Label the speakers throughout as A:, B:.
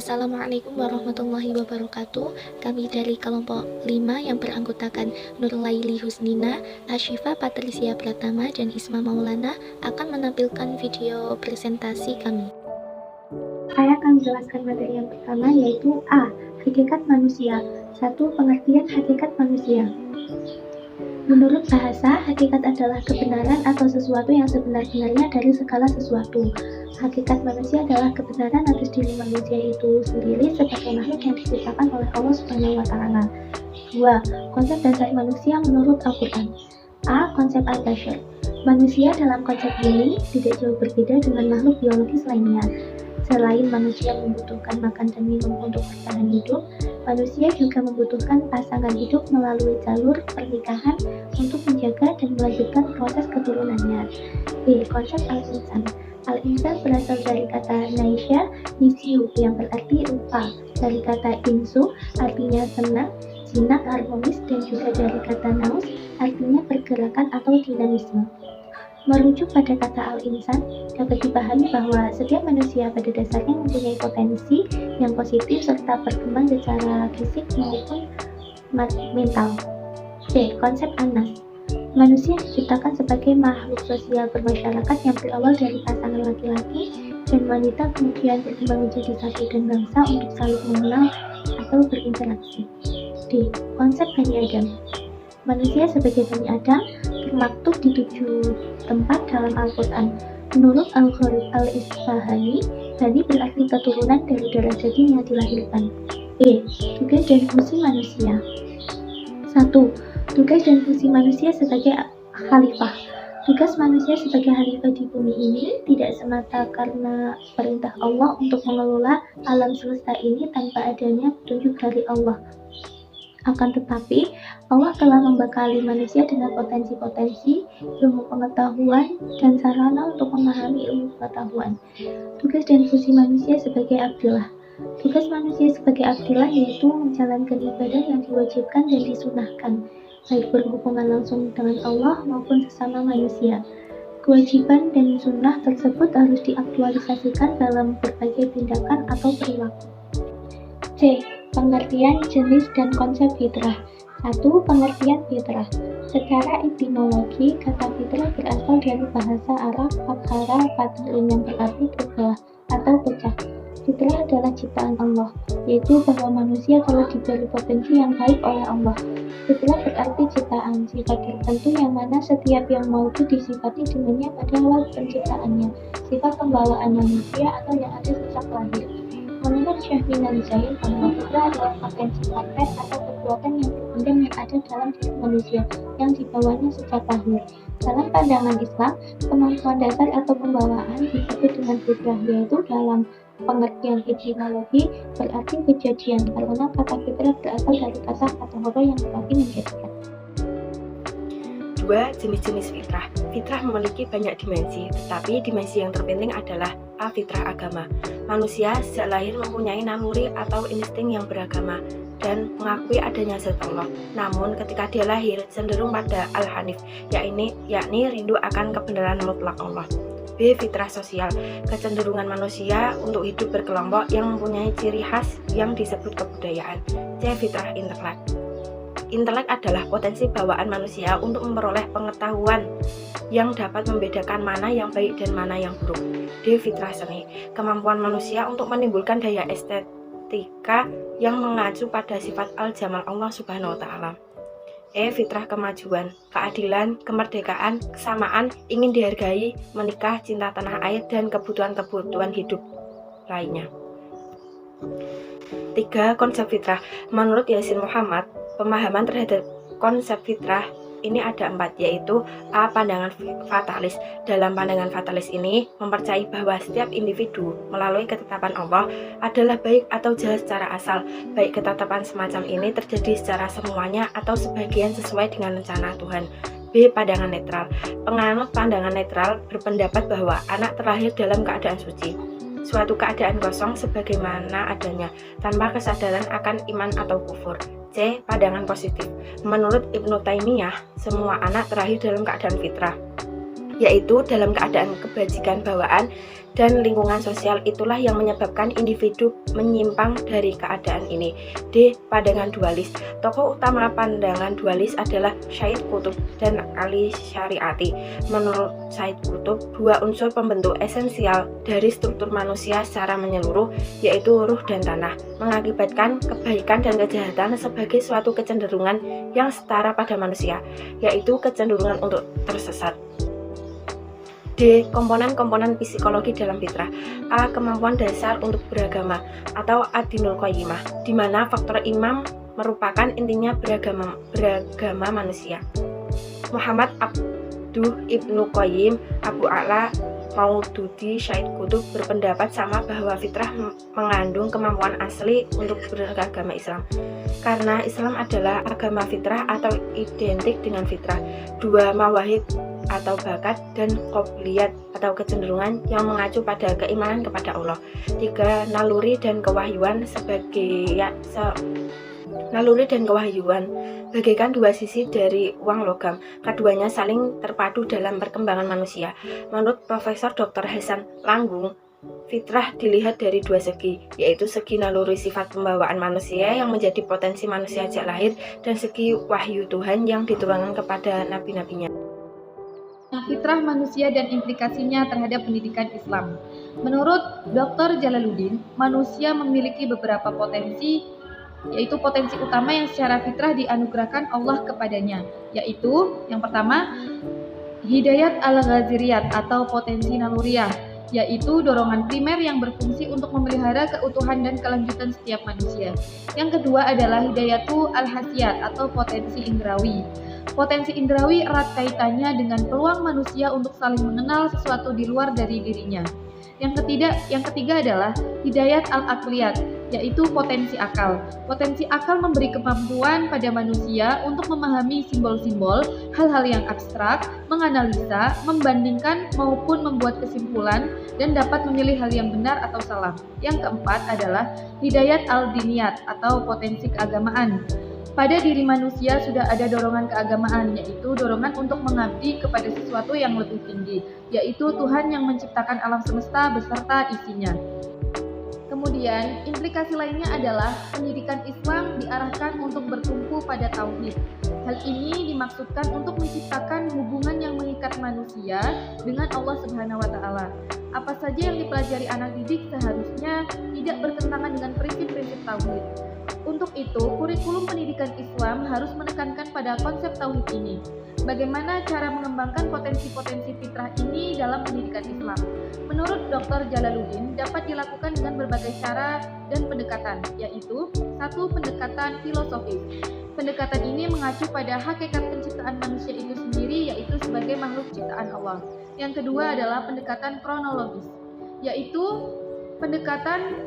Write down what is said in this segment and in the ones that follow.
A: Assalamualaikum warahmatullahi wabarakatuh. Kami dari kelompok 5 yang beranggotakan Nurlaili Husnina, Ashifa Patricia Pratama, dan Isma Maulana akan menampilkan video presentasi kami.
B: Saya akan menjelaskan materi yang pertama, yaitu A. Hakikat manusia. 1. Pengertian hakikat manusia. Menurut bahasa, hakikat adalah kebenaran atau sesuatu yang sebenar-benarnya dari segala sesuatu. Hakikat manusia adalah kebenaran atas diri manusia itu sendiri sebagai makhluk yang diciptakan oleh Allah Subhanahu wa Ta'ala. 2. Konsep dasar manusia menurut Al-Quran. A. Konsep al-bashar. Manusia dalam konsep ini tidak jauh berbeda dengan makhluk biologis lainnya. Selain manusia membutuhkan makan dan minum untuk bertahan hidup, manusia juga membutuhkan pasangan hidup melalui jalur pernikahan untuk menjaga dan melanjutkan proses keturunannya. B. Konsep al-insan. Al-insan berasal dari kata naisya, nisiu, yang berarti rupa, dari kata insu, artinya senang, jinak, harmonis, dan juga dari kata naus, artinya pergerakan atau dinamisme. Merujuk pada kata al-insan, dapat dipahami bahwa setiap manusia pada dasarnya mempunyai potensi yang positif serta berkembang secara fisik maupun mental. C. Konsep anas. Manusia diciptakan sebagai makhluk sosial bermasyarakat yang berawal dari pasangan laki-laki dan wanita kemudian berkembang menjadi satu dan bangsa untuk saling mengenal atau berinteraksi. D. Konsep Bani Adam. Manusia sebagai Bani Adam termaktub di 7 tempat dalam Al-Quran. Menurut Al-Gharib Al-Isfahani, Bani berarti keturunan dari darah daging yang dilahirkan. E. Tugas dan fungsi manusia. 1. Tugas dan fungsi manusia sebagai khalifah. Tugas manusia sebagai khalifah di bumi ini tidak semata karena perintah Allah untuk mengelola alam semesta ini tanpa adanya petunjuk dari Allah. Akan tetapi, Allah telah membekali manusia dengan potensi-potensi, ilmu pengetahuan, dan sarana untuk memahami ilmu pengetahuan. Tugas dan fungsi manusia sebagai abdillah. Tugas manusia sebagai abdillah yaitu menjalankan ibadah yang diwajibkan dan disunahkan, baik berhubungan langsung dengan Allah maupun sesama manusia. Kewajiban dan sunnah tersebut harus diaktualisasikan dalam berbagai tindakan atau perilaku. C. Pengertian, jenis, dan konsep fitrah. 1. Pengertian fitrah. Secara etimologi, kata fitrah berasal dari bahasa Arab fakara fatrun yang berarti berbelah atau pecah. Fitrah adalah ciptaan Allah, yaitu bahwa manusia telah diberi potensi yang baik oleh Allah. Fitrah berarti ciptaan, sifat tertentu yang mana setiap yang mau itu disifati dengannya pada awal penciptaannya, sifat pembawaan manusia atau yang ada sejak lahir. Menurut Syekh Minan Zain, bahwa fitrah adalah potensi paten atau kekuatan yang terpendam yang ada dalam diri manusia yang dibawanya sejak lahir. Dalam pandangan Islam, kemampuan dasar atau pembawaan disebut dengan fitrah, yaitu dalam pengertian etimologi berarti kejadian, karena kata fitrah berasal dari kata fatahara yang berarti menjadikan.
C: 2. Jenis-jenis fitrah. Fitrah memiliki banyak dimensi, tetapi dimensi yang terpenting adalah A. Fitrah agama. Manusia sejak lahir mempunyai naluri atau insting yang beragama dan mengakui adanya zat Allah. Namun ketika dia lahir cenderung pada al-hanif, yakni rindu akan kebenaran mutlak Allah. B. Fitrah sosial. Kecenderungan manusia untuk hidup berkelompok yang mempunyai ciri khas yang disebut kebudayaan. C. Fitrah intelek. Intelek adalah potensi bawaan manusia untuk memperoleh pengetahuan yang dapat membedakan mana yang baik dan mana yang buruk. D. Fitrah seni. Kemampuan manusia untuk menimbulkan daya estetika yang mengacu pada sifat al-jamal Allah Subhanahu wa Ta'ala. E. Fitrah kemajuan, keadilan, kemerdekaan, kesamaan, ingin dihargai, menikah, cinta tanah air, dan kebutuhan-kebutuhan hidup lainnya. 3. Konsep fitrah. Menurut Yasin Muhammad, pemahaman terhadap konsep fitrah ini ada 4, yaitu A. Pandangan fatalis. Dalam pandangan fatalis ini mempercayai bahwa setiap individu melalui ketetapan Allah adalah baik atau jahat secara asal, baik ketetapan semacam ini terjadi secara semuanya atau sebagian sesuai dengan rencana Tuhan. B. Pandangan netral. Penganut pandangan netral berpendapat bahwa anak terlahir dalam keadaan suci, suatu keadaan kosong sebagaimana adanya, tanpa kesadaran akan iman atau kufur. C. Pandangan positif. Menurut Ibnu Taimiyah, semua anak terlahir dalam keadaan fitrah. yaitu dalam keadaan kebajikan bawaan dan lingkungan sosial itulah yang menyebabkan individu menyimpang dari keadaan ini. D. Pandangan dualis. Tokoh utama pandangan dualis adalah Syed Qutb dan Ali Syariati. Menurut Syed Qutb, dua unsur pembentuk esensial dari struktur manusia secara menyeluruh, yaitu ruh dan tanah, mengakibatkan kebaikan dan kejahatan sebagai suatu kecenderungan yang setara pada manusia, yaitu kecenderungan untuk tersesat. D. Komponen-komponen psikologi dalam fitrah. A. Kemampuan dasar untuk beragama atau ad-dinul qayyimah, di mana faktor imam merupakan intinya beragama manusia. Muhammad Abduh Ibnu Qayyim, Abu A'la Maududi, Syed Qutb berpendapat sama bahwa fitrah mengandung kemampuan asli untuk beragama Islam. Karena Islam adalah agama fitrah atau identik dengan fitrah. Dua mawahib atau bakat dan qobliyat atau kecenderungan yang mengacu pada keimanan kepada Allah. 3. Naluri dan kewahyuan naluri dan kewahyuan bagaikan dua sisi dari uang logam. Keduanya saling terpadu dalam perkembangan manusia. Menurut Profesor Dr. Hasan Langgung, fitrah dilihat dari dua segi, yaitu segi naluri sifat pembawaan manusia yang menjadi potensi manusia sejak lahir, dan segi wahyu Tuhan yang diturunkan kepada nabi-nabinya.
D: Fitrah manusia dan implikasinya terhadap pendidikan Islam. Menurut Dr. Jalaluddin, manusia memiliki beberapa potensi, yaitu potensi utama yang secara fitrah dianugerahkan Allah kepadanya, yaitu yang pertama, hidayat al-ghaziriyat atau potensi naluriah, yaitu dorongan primer yang berfungsi untuk memelihara keutuhan dan kelanjutan setiap manusia. Yang kedua adalah hidayatu al-hasiyat atau potensi indrawi. Potensi indrawi erat kaitannya dengan peluang manusia untuk saling mengenal sesuatu di luar dari dirinya. Yang ketiga adalah hidayat al-aqliyat, yaitu potensi akal. Potensi akal memberi kemampuan pada manusia untuk memahami simbol-simbol, hal-hal yang abstrak, menganalisa, membandingkan maupun membuat kesimpulan, dan dapat memilih hal yang benar atau salah. Yang keempat adalah hidayat al-diniyat atau potensi keagamaan. Pada diri manusia sudah ada dorongan keagamaan, yaitu dorongan untuk mengabdi kepada sesuatu yang lebih tinggi, yaitu Tuhan yang menciptakan alam semesta beserta isinya. Kemudian, implikasi lainnya adalah pendidikan Islam diarahkan untuk bertumpu pada tauhid. Hal ini dimaksudkan untuk menciptakan hubungan yang mengikat manusia dengan Allah Subhanahu wa Ta'ala. Apa saja yang dipelajari anak didik seharusnya tidak bertentangan dengan prinsip-prinsip tauhid. Untuk itu, kurikulum pendidikan Islam harus menekankan pada konsep tauhid ini. Bagaimana cara mengembangkan potensi-potensi fitrah ini dalam pendidikan Islam? Menurut Dr. Jalaluddin, dapat dilakukan dengan berbagai cara dan pendekatan, yaitu 1. Pendekatan filosofis. Pendekatan ini mengacu pada hakikat penciptaan manusia itu sendiri, yaitu sebagai makhluk ciptaan Allah. Yang kedua adalah pendekatan kronologis, yaitu pendekatan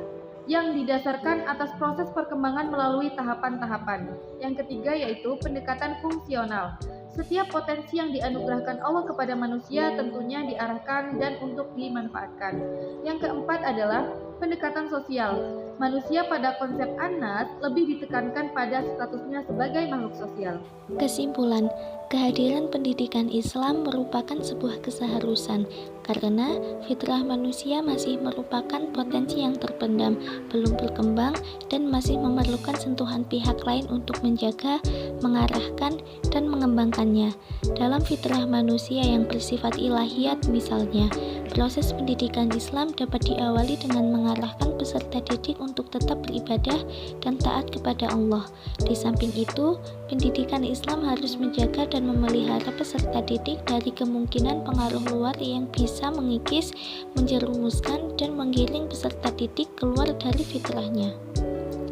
D: yang didasarkan atas proses perkembangan melalui tahapan-tahapan. Yang ketiga yaitu pendekatan fungsional. Setiap potensi yang dianugerahkan Allah kepada manusia tentunya diarahkan dan untuk dimanfaatkan. Yang keempat adalah pendekatan sosial. Manusia pada konsep An-Nas lebih ditekankan pada statusnya sebagai makhluk sosial.
A: Kesimpulan, kehadiran pendidikan Islam merupakan sebuah keseharusan karena fitrah manusia masih merupakan potensi yang terpendam, belum berkembang, dan masih memerlukan sentuhan pihak lain untuk menjaga, mengarahkan, dan mengembangkannya. Dalam fitrah manusia yang bersifat ilahiyat misalnya, proses pendidikan Islam dapat diawali dengan mengarahkan peserta didik untuk tetap beribadah dan taat kepada Allah. Di samping itu, pendidikan Islam harus menjaga dan memelihara peserta didik dari kemungkinan pengaruh luar yang bisa mengikis, menjerumuskan, dan menggiring peserta didik keluar dari fitrahnya.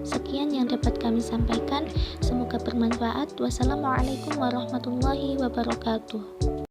A: Sekian yang dapat kami sampaikan, semoga bermanfaat. Wassalamualaikum warahmatullahi wabarakatuh.